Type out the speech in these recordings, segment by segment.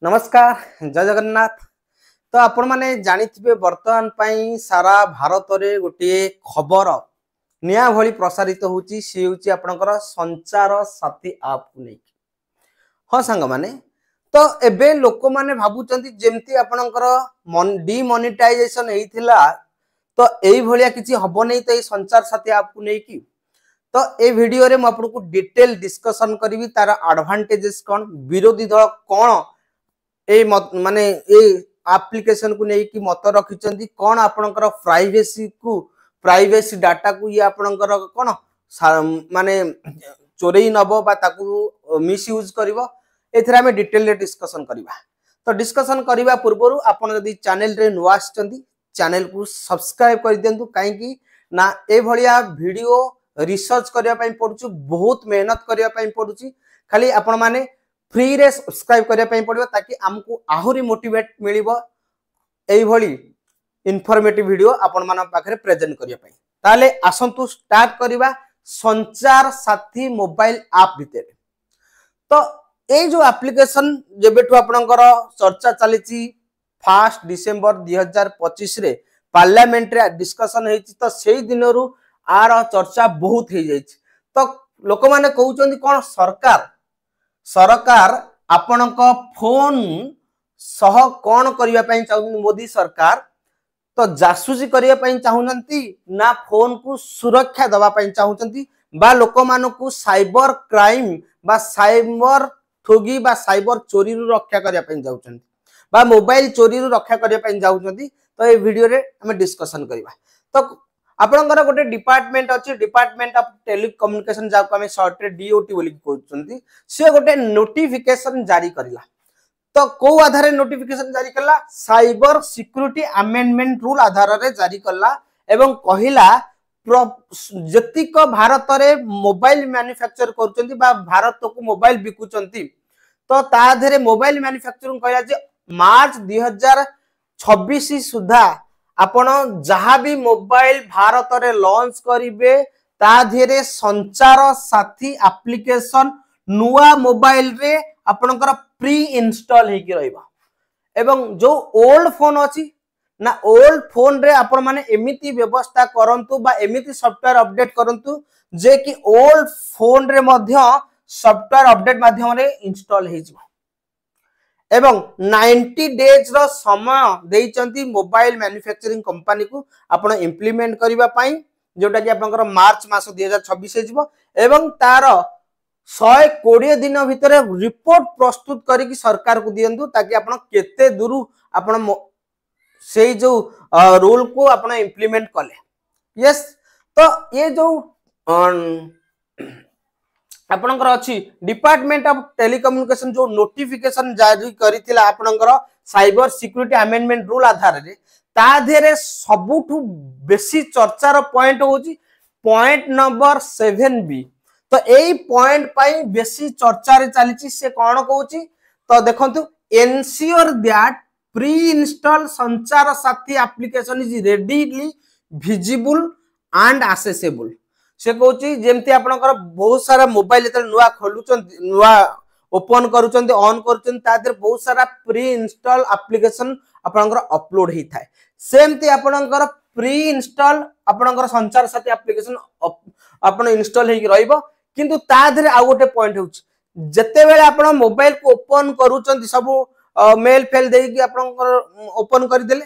नमस्कार जय जगन्नाथ। तो आपण माने जानिथिबे वर्तमान पई सारा भारत रे गोटे खबर निया भली प्रसारित होची से होची आपनकर संचार साथी ऐप को नै। हां संग माने तो एबे लोक माने भाबुचंती जेमती आपनकर डिमोनेटाइजेशन हेइथिला तो एई भलिया किछि हबो नै तो ए संचार साथी ऐप को नै कि तो ए वीडियो रे म आपनको डिटेल डिस्कशन करिवि तार एडवांटेजेस कोन विरोधी दल कोन ए माने ए एप्लिकेशन को नै कि मत रखिचंती कोन आपनकर प्राइवेसी डाटा को ये आपनकर कोन माने चोरई नबो बा ताकू मिस यूज करिवो एथरा में डिटेल रे डिस्कशन करिवा। तो डिस्कशन करिवा पूर्वरु आपन यदि चैनल रे नुवा आछंती चैनल को सब्सक्राइब कर दियंतु काहे कि ना ए भलिया वीडियो रिसर्च करिया पई पडुछु बहुत मेहनत करिया पई पडुची खाली आपन माने फ्री रे सब्सक्राइब करिया पई पडिबो ताकि हमकु आहुरी मोटिवेट मिलिबो एई भली इन्फॉर्मेटिव वीडियो आपण माना पाखरे प्रेजेंट करिया पई। ताले आसंतु स्टार्ट करिवा संचार साथी मोबाइल ऐप भितर। तो ए जो एप्लिकेशन जेबेठु आपनकर चर्चा चलीची 1 डिसेंबर 2025 रे पार्लियामेंट रे डिस्कशन हेची तो सेही दिनरु आर चर्चा बहुत हे जायछि। तो लोक माने कहउचंदी कोन सरकार आपनक फोन सह कोन करिया पई चाहउनी मोदी सरकार तो जासूसी करिया पई चाहुनंती ना फोन को सुरक्षा दबा पई चाहुचंती बा लोक मानकु साइबर क्राइम बा साइबर ठगी बा साइबर चोरी रु रक्षा करिया पई जाउचंती बा मोबाइल चोरी रु रक्षा करिया पई जाउचंती। तो ए वीडियो रे हम डिस्कशन करिवा। तो आपनकर गोटे डिपार्टमेंट अछि डिपार्टमेंट ऑफ टेलीकम्युनिकेशन जाको हम शॉर्ट रे डीओटी बोली कहउचंती से गोटे नोटिफिकेशन जारी करिला। तो को आधार रे नोटिफिकेशन जारी करला साइबर सिक्योरिटी अमेंडमेंट रूल आधार रे जारी करला एवं कहिला जतिक भारत रे मोबाइल मैन्युफैक्चर करचंती बा भारत को मोबाइल बिकुचंती तो ता धरे मोबाइल मैन्युफैक्चरिंग कहला जे मार्च 2026 सुधा आपण जहां भी मोबाइल भारत रे लॉन्च करिवे ता धरे संचार साथी एप्लिकेशन नुआ मोबाइल रे आपनकर प्री इंस्टॉल हे कि रहइबा एवं जो ओल्ड फोन अछि ना ओल्ड फोन रे आपण माने एमिति व्यवस्था करंतु बा एमिति सॉफ्टवेयर अपडेट करंतु जे कि ओल्ड फोन रे मध्य सॉफ्टवेयर अपडेट माध्यम रे इंस्टॉल हे जिवो एवं 90 डेज रो समय देइचंती मोबाइल मैन्युफैक्चरिंग कंपनी को आपण इंप्लीमेंट करिवा पई जोटा कि आपनकर मार्च मास 2026 हे जिवो एवं तार 120 दिन भितर रिपोर्ट प्रस्तुत करी सरकार को दियंतु ताकि आपण केते दूर आपण सेही जो रूल को आपण इंप्लीमेंट कले। यस तो ये जो आपनकर अछि डिपार्टमेंट ऑफ टेलीकम्युनिकेशन जो नोटिफिकेशन जारी करितिला आपनकर साइबर सिक्योरिटी अमेंडमेंट रूल आधार रे ता धेरे सबुठु बेसी चर्चार पॉइंट होची पॉइंट नंबर 7B। तो एई पॉइंट पाई बेसी चर्चा रे चलीची से कोन कहूची तो देखंतु एनश्योर दैट प्री इंस्टॉल संचार साथी application is readily visible and accessible. से कहूची जेमति आपनकर बहुत सारा मोबाइल एत नुआ खोलुचंती नुआ ओपन करूचंती ऑन करूचंती ता देर बहुत सारा प्री इंस्टॉल एप्लिकेशन आपनकर अपलोड ही थाए सेमति आपनकर प्री इंस्टॉल आपनकर संचार साथी एप्लिकेशन आपन इंस्टॉल हे कि रहइबो किंतु ता धरे आ गोटे पॉइंट होउछ जते बेले आपण मोबाइल को ओपन करूचंती सब मेल फेल देई कि आपनकर ओपन कर देले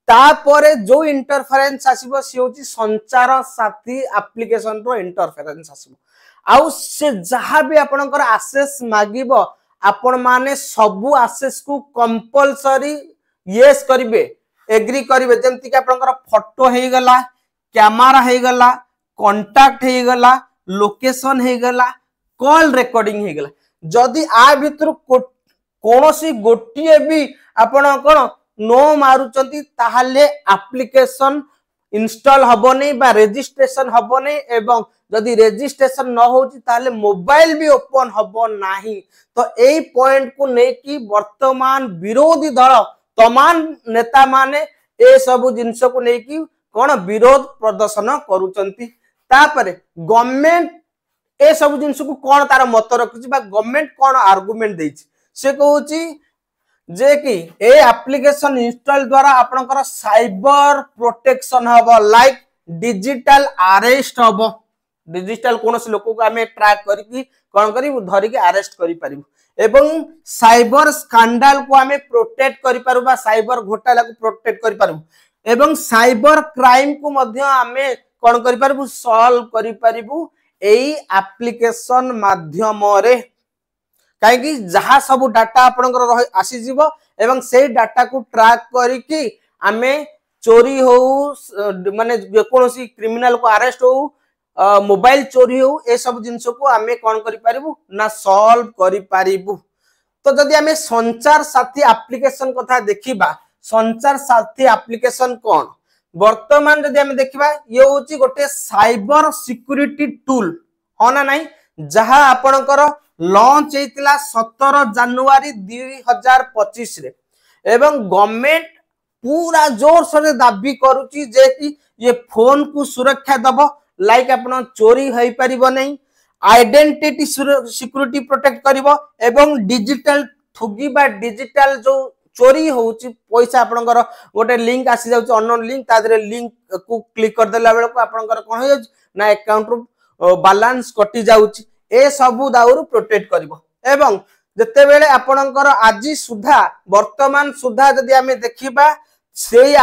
तापरे जो इंटरफेरेंस आसीबो से होची संचार साथी एप्लिकेशन रो इंटरफेरेंस आसीबो आउ से जहां भी आपनकर एक्सेस मागिबो आपण माने सब एक्सेस को कंपलसरी यस करिवे एग्री करिवे जेंति कि आपनकर फोटो हे गला कैमरा हे गला कांटेक्ट हे गला लोकेशन हे गला कॉल रिकॉर्डिंग हे गला जदी आ भितर कोनोसी गोटिए भी आपण कोन नो मारुचंती ताहाले एप्लिकेशन इंस्टॉल हबोनी बा रजिस्ट्रेशन हबोनी एवं जदी रजिस्ट्रेशन न होची ताहाले मोबाइल भी ओपन हबो नाही। तो एई पॉइंट को नै कि वर्तमान विरोधी दल तमाम नेता माने ए सब जिंस को नै कि कोन विरोध प्रदर्शन करूचंती तापरे गवर्नमेंट ए सब जिंस को कोन तार मत रखुची बा गवर्नमेंट कोन आर्गुमेंट देछि से कहूची जे कि ए एप्लिकेशन इंस्टॉल द्वारा आपनकर साइबर प्रोटेक्शन हबो लाइक डिजिटल अरेस्ट हबो डिजिटल कोनस लोक को हमें ट्रैक करके कोन करी धरी के अरेस्ट करि परिबु एवं साइबर स्कैंडल को हमें प्रोटेक्ट करि परबा साइबर घोटाला को प्रोटेक्ट करि परबु एवं साइबर क्राइम को मध्य हमें कोन करि परबु सॉल्व करि परबु एई एप्लिकेशन माध्यम रे काहेकि जहाँ सब डाटा आपनकर आसी जीवो एवं से डाटा को ट्रैक करिकी आमे चोरी हो माने कोनोसी क्रिमिनल को अरेस्ट हो मोबाइल चोरी हो ए सब जिंस को आमे कोन करि परिबु ना सॉल्व करि परिबु तो जदि आमे संचार साथी एप्लिकेशन कथा देखिबा संचार साथी एप्लिकेशन कोन वर्तमान जदि आमे देखिबा ये होची गोटे साइबर सिक्योरिटी टूल हो ना नहीं जहाँ आपनकर लॉन्च हेतिला 17 जनवरी 2025 रे एवं गवर्नमेंट पूरा जोर से दाबी करूची जे कि ये फोन को सुरक्षा दबो लाइक अपन चोरी होई परिबो नहीं आइडेंटिटी सिक्योरिटी प्रोटेक्ट करिवो एवं डिजिटल ठगी बा डिजिटल जो चोरी होउची पैसा आपनकर गोटे लिंक आसी जाउची अननोन लिंक तादरे लिंक को क्लिक कर देला बेल को आपनकर कोन हो जाउची ना अकाउंट रो बैलेंस कटि जाउची ए सबु दाउरु प्रोटेक्ट करिवो एवं जते बेले आपनकर आजि सुधा वर्तमान सुधा जदि हमें देखिबा सेई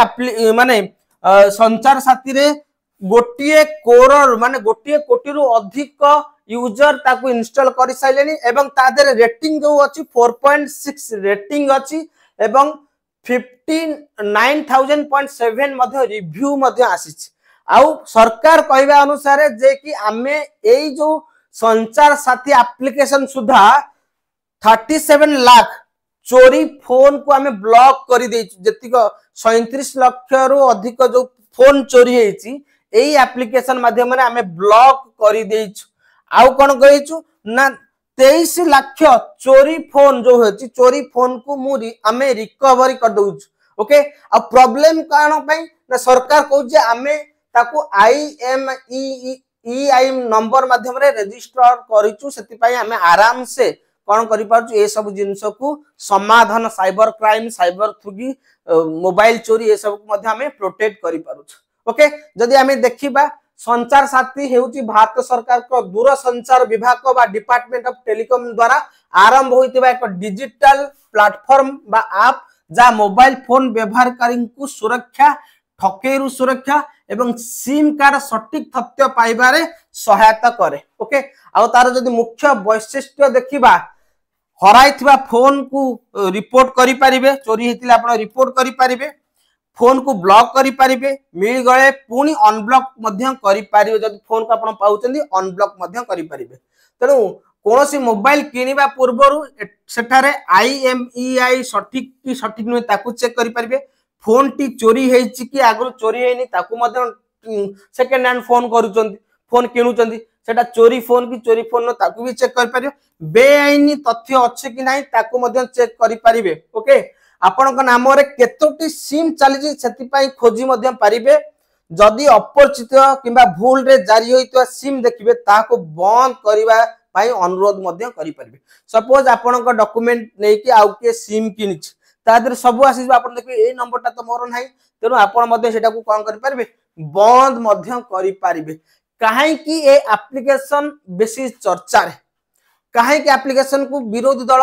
माने संचार साथी रे गोटिए करोड़ माने गोटिए कोटी रु अधिक यूजर ताकू इंस्टॉल करि साइलेनी एवं तादरे रेटिंग जो अछि 4.6 रेटिंग अछि एवं 59,000.7 मध्ये रिव्यू मध्ये आसीछि आउ सरकार कहबा अनुसार जे कि आमे एई जो संचार साथी एप्लिकेशन सुधा 37 लाख चोरी फोन को हमें ब्लॉक करि देछि जतिक 37 लाख रु अधिक जो फोन चोरी हेछि एई एप्लिकेशन माध्यम रे हमें ब्लॉक करि देछि आउ कोन कहिछु ना 23 लाख चोरी फोन जो हेछि चोरी फोन को मुरी हमें रिकवरी कर दउछु ओके आ प्रॉब्लम कानो पई ना सरकार कहू जे हमें ताको IMEI नंबर माध्यम रे रजिस्टर करिछु सेति पई हमें आराम से कोन करि पारछु ए सब जिंस को समाधान साइबर क्राइम साइबर ठगी मोबाइल चोरी ए सब को मध्ये हमें प्रोटेक्ट करि पारछु ओके जदि हमें देखिबा संचार साथी हेउची भारत सरकार को दूरसंचार विभाग बा डिपार्टमेंट ऑफ टेलीकॉम द्वारा आरंभ होइतिबा एक डिजिटल प्लेटफॉर्म बा ऐप जा मोबाइल फोन व्यवहारकारी को सुरक्षा ठकेरु सुरक्षा एवं सिम कार्ड सटीक तथ्य पाइबारे सहायता करे ओके आ तार जदि मुख्य वैशिष्ट्य देखिबा हराइथिबा फोन को रिपोर्ट करि परिबे चोरी हेतिला आपण रिपोर्ट करि परिबे फोन को ब्लॉक करि परिबे मिल गळे पुनी अनब्लॉक मध्य करि परिबे जदि फोन को आपण पाउचंदी अनब्लॉक मध्य करि परिबे तेनु कोनोसी मोबाइल किनिबा पूर्वरु सेठारे IMEI सटीक नुय ताकू चेक करि परिबे फोन टी चोरी हेछि कि आगु चोरी हेनी ताकू मध्य सेकंड हैंड फोन करूचंदी फोन किनुचंदी सेटा चोरी फोन की चोरी फोन ताकू भी चेक कर परिबे बेआईनी तथ्य अछि कि नाही ताकू मध्य चेक करि परिबे ओके आपनक नाम रे केतोटी सिम चली सेति पई खोजी मध्य परिबे जदि अपरिचित किबा भूल रे जारी होइतो सिम देखिबे ताको बंद करिबा पई अनुरोध मध्य करि परिबे सपोज आपनक डॉक्यूमेंट नै कि आउ के सिम किनिछ तादर सब आसी आपन देखिबे ए नंबरटा तो मोर नाही तेनु आपन मध्य सेटा को कोन करि परिबे बंद मध्य करि परिबे काहे कि ए एप्लिकेशन बेसी चर्चा रे काहे कि एप्लिकेशन को विरोधी दल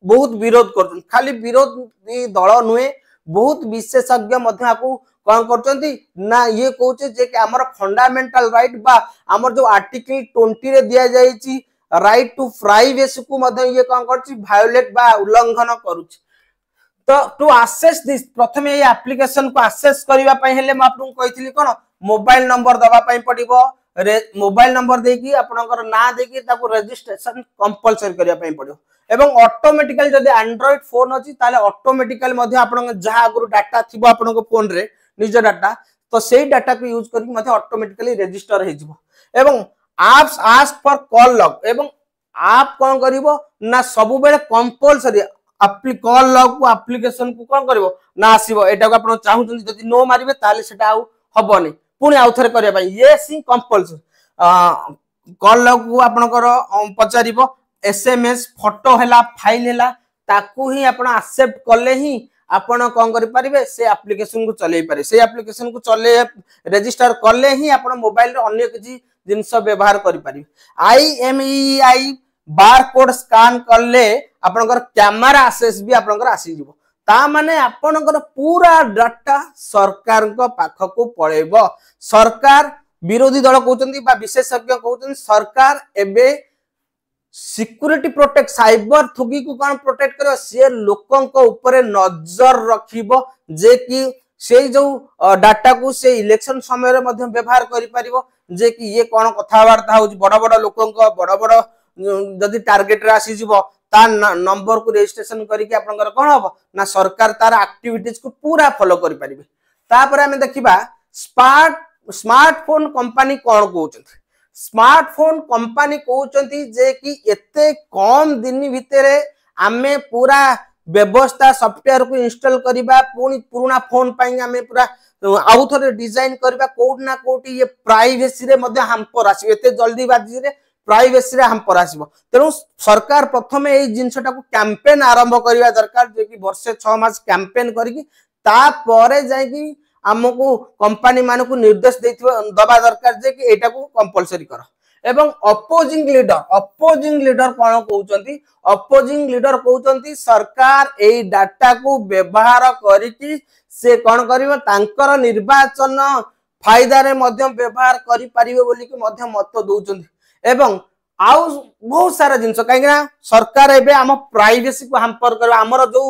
बहुत विरोध करछन खाली विरोधी दल नुए बहुत विशेषज्ञ मध्य आपको कोन करछंती ना ये कहउचे जे कि हमर फंडामेंटल राइट बा हमर जो आर्टिकल 20 रे दिया जाईची राइट टू प्राइवेसी को मध्य ये कोन करछि वायोलेट बा उल्लंघन करूछि तो टू एक्सेस दिस प्रथमे ये एप्लिकेशन को एक्सेस करिवा पई हेले म आपन कहितली कोन मोबाइल नंबर दबा पई पडिबो मोबाइल नंबर देकी आपनकर ना देकी ताको रजिस्ट्रेशन कंपलसरी करिया पई पडियो एवं ऑटोमेटिकली जदि एंड्रॉइड फोन अछि ताले ऑटोमेटिकली मध्ये आपन जहा गुरु डाटा थिबो आपन को फोन रे निज डाटा तो सेही डाटा को यूज करी मध्ये ऑटोमेटिकली रजिस्टर हे जिवो एवं apps ask for call log एवं आप कोन करिवो ना सब बेले कंपलसरी कॉल लॉग को एप्लिकेशन को कोन करिवो ना आसीबो एटा को आपन चाहू जदि नो मारिबे ताले सेटा आउ हबोनी पुनी आउथरे करिया भाई ये सी कंपलसरी कॉल लॉग को आपन कर पचारिबो SMS फोटो हैला फाइल हैला ताकू ही आपण एक्सेप्ट कले ही आपण कौन करि परिबे से एप्लीकेशन को चलै पारे से एप्लीकेशन को चले रजिस्टर कले ही आपण मोबाइल रे अन्य किछि जिंस व्यवहार करि पारिबे IMEI बारकोड स्कैन करले आपनकर कैमरा एक्सेस भी आपनकर आसी जिवो ता माने आपनकर पूरा डाटा सरकार को पाख को पळेबो सरकार विरोधी दल कहउचंदी बा विशेषज्ञ कहउचंदी सरकार एबे सिक्योरिटी प्रोटेक्ट साइबर थुगी को कौन प्रोटेक्ट करो से लोकों को ऊपर नजर रखिबो जे कि से जो डाटा को से इलेक्शन समय रे मध्य व्यवहार करि परिबो जे कि ये कौन कथा वार्ता हो बड़ बड़ लोकों को बड़ बड़ जदि टार्गेट रे आसी जिवो ता नंबर को रजिस्ट्रेशन करके आपनकर कोन हबो ना सरकार तार एक्टिविटीज को पूरा फॉलो करि परिबे तापर हमें देखिबा स्मार्टफोन कंपनी कौन कहउचंती स्मार्टफोन कंपनी कहउचंती जे कि एते कम दिन भितरे आमे पूरा व्यवस्था सॉफ्टवेयर को इंस्टॉल करिबा पुनी पुराना फोन पाई आमे पूरा आउ थरे डिजाइन करिबा कोड ना कोटी ये प्राइवेसी रे मध्ये हमपर आसी एते जल्दी बाजी रे प्राइवेसी रे हमपर आसीबो तेनु सरकार प्रथमे एई जिंसटा को कैंपेन आरंभ करिवा दरकार जे कि वर्षे 6 मास कैंपेन करिकि ता परे जाय कि हमको कंपनी मान को निर्देश दबा दरकार जे कि एटा को कंपलसरी करो एवं अपोजिंग लीडर कौन कहउचंती अपोजिंग लीडर कहउचंती सरकार एई डाटा को व्यवहार करिकि से कौन करिवो तांकर निर्वाचन फायदा रे मध्य व्यवहार करि परिबे बोली कि मध्य मत दउचंती एवं आउ बहुत सारा जिंस कहीं सरकार एबे हम प्राइवेसी को हमपर कर हमर जो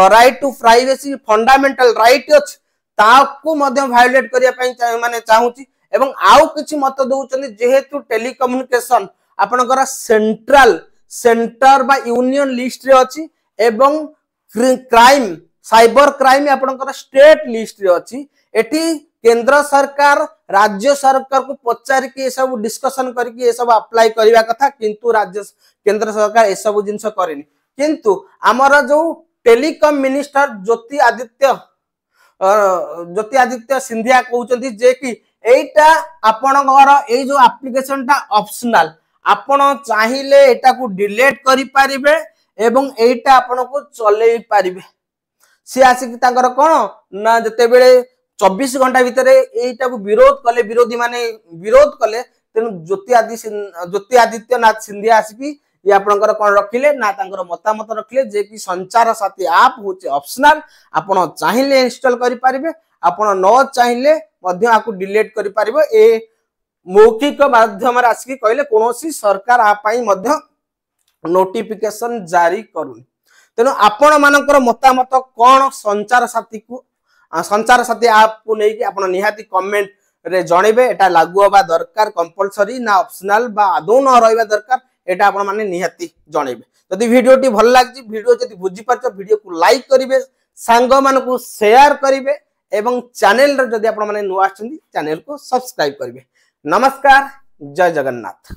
right to privacy fundamental right अछि ताकू मध्य वायोलेट करिया पई माने चाहूची एवं आउ किछि मत दउचंदी जेहेतु टेलीकम्युनिकेशन आपनकर सेंटर बा यूनियन लिस्ट रे अछि एवं क्राइम साइबर क्राइम आपनकर स्टेट लिस्ट रे अछि एठी केंद्र सरकार राज्य सरकार को पचार के सब डिस्कशन करके ये सब अप्लाई करबा कथा किंतु केंद्र सरकार ए सब जिंस करेनी किंतु हमर जो टेलीकॉम मिनिस्टर ज्योति आदित्य सिंधिया कहउचंती जे कि एटा आपनकर ए जो एप्लीकेशन टा ऑप्शनल आपण चाहिले एटा को डिलीट करि पारिबे एवं एटा आपण को चलै पारिबे से आसी कि तांकर कोन ना जते बेले 24 घंटा भीतर एटा को विरोध कले विरोधी माने विरोध कले तेनु ज्योति आदित्यनाथ सिंधिया आसी कि ये आपनकर कोन रखिले ना तांकर मतामत रखिले जे कि संचार साथी ऐप होचे ऑप्शनल आपण चाहिले इंस्टॉल करि पारिबे आपण न चाहिले मध्य आकु डिलीट करि पारिबे ए मौखिक माध्यम रे आसी कहले कोनोसी सरकार आ पई मध्य नोटिफिकेशन जारी करूनी तेनु आपण मानकर मतामत कोन संचार साथी ऐप को नै कि आपण निहाती कमेंट रे जणेबे एटा लागू होबा दरकार कंपलसरी ना ऑप्शनल बा आदौ न रहबा दरकार एटा आपण माने निहाती जणेबे जदि वीडियो टी भल लागजी वीडियो जदि बुझी पारछ वीडियो को लाइक करिवे सांग मान को शेयर करिवे एवं चैनल रे जदि आपण माने नुआ आछंदी चैनल को सब्सक्राइब करिवे नमस्कार जय जगन्नाथ।